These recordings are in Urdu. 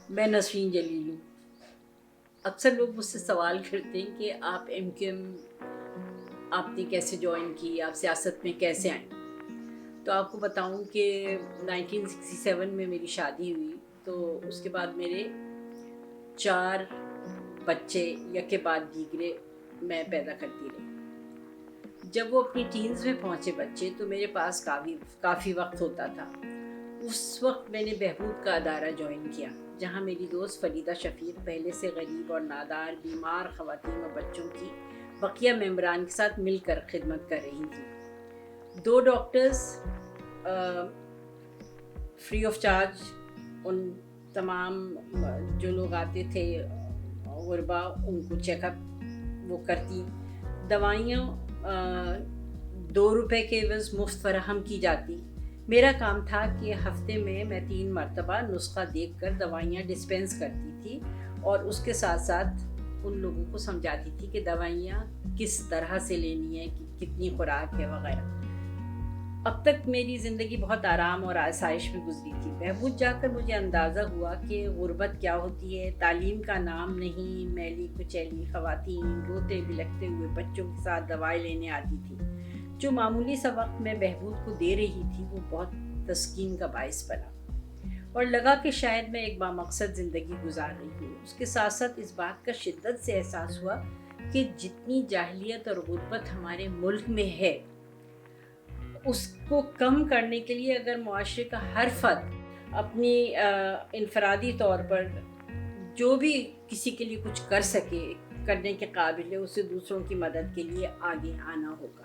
میں نسرین جلیل ہوں۔ اکثر لوگ مجھ سے سوال کرتے ہیں کہ آپ ایم کیو ایم آپ نے کیسے جوائن کی، آپ سیاست میں کیسے آئیں؟ تو آپ کو بتاؤں کہ 1967 میں میری شادی ہوئی، تو اس کے بعد میرے 4 بچے یکے بعد دیگرے میں پیدا کرتی رہی۔ جب وہ اپنی ٹینز میں پہنچے بچے تو میرے پاس کافی وقت ہوتا تھا۔ اس وقت میں نے بہبود کا ادارہ جوائن کیا، جہاں میری دوست فریدہ شفیق پہلے سے غریب اور نادار بیمار خواتین اور بچوں کی بقیہ ممبران کے ساتھ مل کر خدمت کر رہی تھیں۔ 2 ڈاکٹرز فری آف چارج ان تمام جو لوگ آتے تھے غربا، ان کو چیک اپ وہ کرتی۔ دوائیاں 2 روپے کے عوض مفت فراہم کی جاتی۔ میرا کام تھا کہ ہفتے میں 3 مرتبہ نسخہ دیکھ کر دوائیاں ڈسپینس کرتی تھی، اور اس کے ساتھ ساتھ ان لوگوں کو سمجھاتی تھی کہ دوائیاں کس طرح سے لینی ہے، کتنی خوراک ہے وغیرہ۔ اب تک میری زندگی بہت آرام اور آسائش میں گزری تھی۔ بہبود جا کر مجھے اندازہ ہوا کہ غربت کیا ہوتی ہے۔ تعلیم کا نام نہیں، میلی کچیلی خواتین روتے بلکتے ہوئے بچوں کے ساتھ دوائی لینے آتی تھی۔ جو معمولی سا وقت میں بہبود کو دے رہی تھی وہ بہت تسکین کا باعث بنا، اور لگا کہ شاید میں ایک بامقصد زندگی گزار رہی ہوں۔ اس کے ساتھ ساتھ اس بات کا شدت سے احساس ہوا کہ جتنی جاہلیت اور غربت ہمارے ملک میں ہے، اس کو کم کرنے کے لیے اگر معاشرے کا ہر فرد اپنی انفرادی طور پر جو بھی کسی کے لیے کچھ کر سکے، کرنے کے قابل ہے، اسے دوسروں کی مدد کے لیے آگے آنا ہوگا۔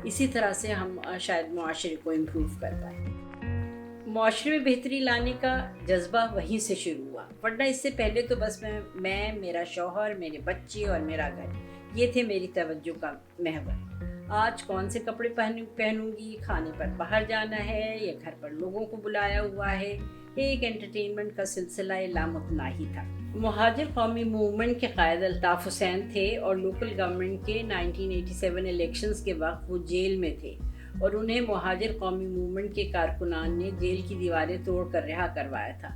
اسی طرح سے ہم شاید معاشرے کو امپروو کر پائیں۔ معاشرے میں بہتری لانے کا جذبہ وہیں سے شروع ہوا، ورنہ اس سے پہلے تو بس میں میرا شوہر، میرے بچے اور میرا گھر، یہ تھے میری توجہ کا محور۔ آج کون سے کپڑے پہنوں گی، کھانے پر باہر جانا ہے یا گھر پر لوگوں کو بلایا ہوا ہے، ایک انٹرٹینمنٹ کا سلسلہ لامتناہی تھا۔ مہاجر قومی موومنٹ کے قائد الطاف حسین تھے، اور لوکل گورنمنٹ کے 1987 الیکشنز کے وقت وہ جیل میں تھے، اور انہیں مہاجر قومی موومنٹ کے کارکنان نے جیل کی دیواریں توڑ کر رہا کروایا تھا۔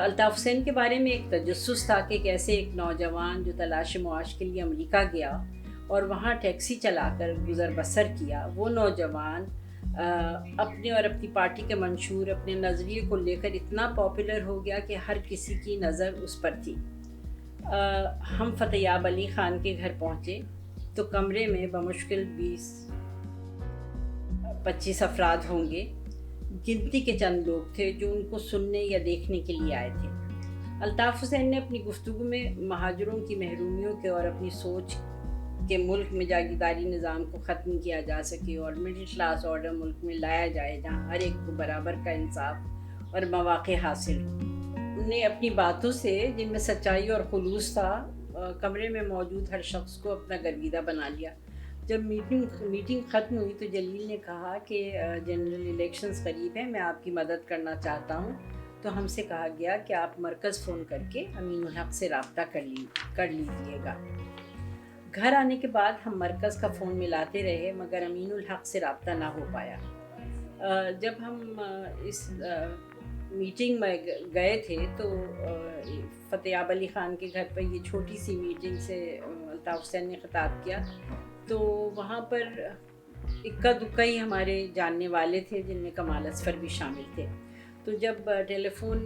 الطاف حسین کے بارے میں ایک تجسس تھا کہ کیسے ایک نوجوان جو تلاش معاش کے لیے امریکہ گیا اور وہاں ٹیکسی چلا کر گزر بسر کیا، وہ نوجوان اپنے اور اپنی پارٹی کے منشور اپنے نظریے کو لے کر اتنا پاپولر ہو گیا کہ ہر کسی کی نظر اس پر تھی۔ ہم فتیاب علی خان کے گھر پہنچے تو کمرے میں بمشکل 20-25 افراد ہوں گے، گنتی کے چند لوگ تھے جو ان کو سننے یا دیکھنے کے لیے آئے تھے۔ الطاف حسین نے اپنی گفتگو میں مہاجروں کی محرومیوں کے اور اپنی سوچ کہ ملک میں جاگیرداری نظام کو ختم کیا جا سکے اور مڈل کلاس آرڈر ملک میں لایا جائے جہاں ہر ایک کو برابر کا انصاف اور مواقع حاصل ہو۔ انہوں نے اپنی باتوں سے، جن میں سچائی اور خلوص تھا، کمرے میں موجود ہر شخص کو اپنا گرویدہ بنا لیا۔ جب میٹنگ ختم ہوئی تو جلیل نے کہا کہ جنرل الیکشنز قریب ہیں، میں آپ کی مدد کرنا چاہتا ہوں۔ تو ہم سے کہا گیا کہ آپ مرکز فون کر کے امین الحق سے رابطہ کر لیجیے گا۔ گھر آنے کے بعد ہم مرکز کا فون ملاتے رہے، مگر امین الحق سے رابطہ نہ ہو پایا۔ جب ہم اس میٹنگ میں گئے تھے تو فتیاب علی خان کے گھر پر یہ چھوٹی سی میٹنگ سے الطاف حسین نے خطاب کیا، تو وہاں پر اکا دکا ہی ہمارے جاننے والے تھے، جن میں کمال اصفر بھی شامل تھے۔ تو جب ٹیلی فون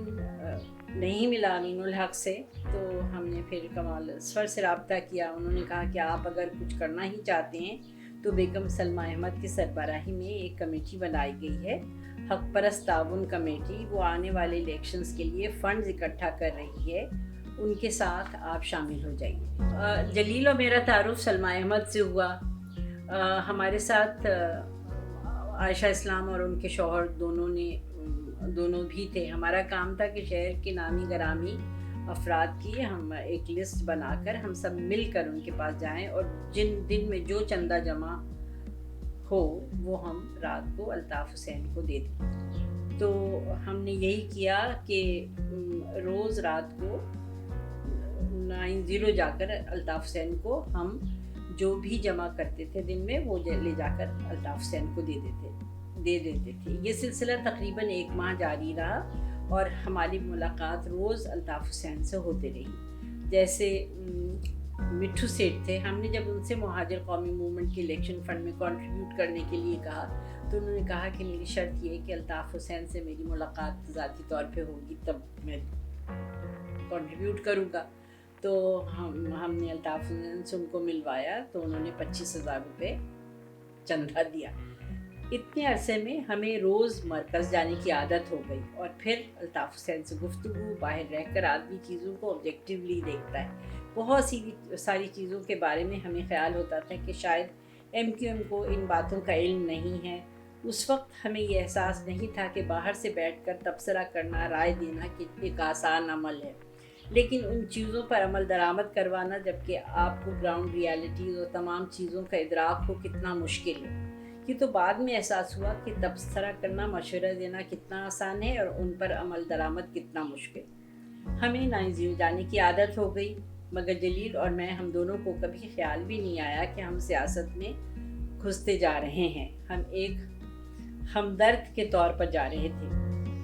نہیں ملا امین الحق سے تو ہم نے پھر کمال اصفر سے رابطہ کیا۔ انہوں نے کہا کہ آپ اگر کچھ کرنا ہی چاہتے ہیں تو بیگم سلمیٰ احمد کی سربراہی میں ایک کمیٹی بنائی گئی ہے، حق پرست تعاون کمیٹی، وہ آنے والے الیکشنز کے لیے فنڈز اکٹھا کر رہی ہے، ان کے ساتھ آپ شامل ہو جائیے۔ جلیل اور میرا تعارف سلمیٰ احمد سے ہوا۔ ہمارے ساتھ عائشہ اسلام اور ان کے شوہر دونوں بھی تھے۔ ہمارا کام تھا کہ شہر کے نامی گرامی افراد کی ہم ایک لسٹ بنا کر ہم سب مل کر ان کے پاس جائیں، اور جن دن میں جو چندہ جمع ہو وہ ہم رات کو الطاف حسین کو دے دیں۔ تو ہم نے یہی کیا کہ روز رات کو 90 جا کر الطاف حسین کو ہم جو بھی جمع کرتے تھے دن میں وہ لے جا کر الطاف حسین کو دے دیتے تھے۔ یہ سلسلہ تقریباً 1 ماہ جاری رہا، اور ہماری ملاقات روز الطاف حسین سے ہوتی رہی. جیسے مٹھو سیٹھ تھے، ہم نے جب ان سے مہاجر قومی موومنٹ کے الیکشن فنڈ میں کنٹریبیوٹ کرنے کے لیے کہا تو انہوں نے کہا کہ میری شرط یہ ہے کہ الطاف حسین سے میری ملاقات ذاتی طور پہ ہوگی تب میں کنٹریبیوٹ کروں گا. تو ہم نے الطاف حسین سے ان کو ملوایا تو انہوں نے 25,000 روپے چندہ دیا. اتنے عرصے میں ہمیں روز مرکز جانے کی عادت ہو گئی اور پھر الطاف حسین سے گفتگو. باہر رہ کر آدمی چیزوں کو آبجیکٹیولی دیکھتا ہے. بہت ساری چیزوں کے بارے میں ہمیں خیال ہوتا تھا کہ شاید MQM کو ان باتوں کا علم نہیں ہے. اس وقت ہمیں یہ احساس نہیں تھا کہ باہر سے بیٹھ کر تبصرہ کرنا، رائے دینا ایک آسان عمل ہے، لیکن ان چیزوں پر عمل درآمد کروانا جبکہ آپ کو گراؤنڈ ریالٹیز اور تمام چیزوں کا ادراک ہو کتنا مشکل ہے. یہ تو بعد میں احساس ہوا کہ تبصرہ کرنا، مشورہ دینا کتنا آسان ہے اور ان پر عمل درآمد کتنا مشکل. ہمیں نائنزیو جانے کی عادت ہو گئی، مگر جلیل اور میں، ہم دونوں کو کبھی خیال بھی نہیں آیا کہ ہم سیاست میں گھستے جا رہے ہیں. ہم ایک ہمدرد کے طور پر جا رہے تھے.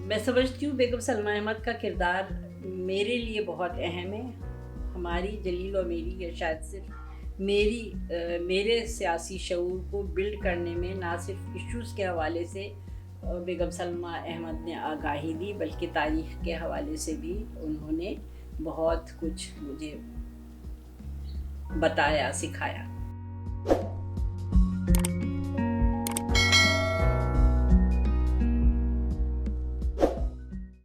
میں سمجھتی ہوں بیگم سلمیٰ احمد کا کردار میرے لیے بہت اہم ہے. ہماری، جلیل اور میری، یا شاید صرف میرے سیاسی شعور کو بلڈ کرنے میں نہ صرف ایشوز کے حوالے سے بیگم سلمیٰ احمد نے آگاہی دی بلکہ تاریخ کے حوالے سے بھی انہوں نے بہت کچھ مجھے بتایا، سکھایا.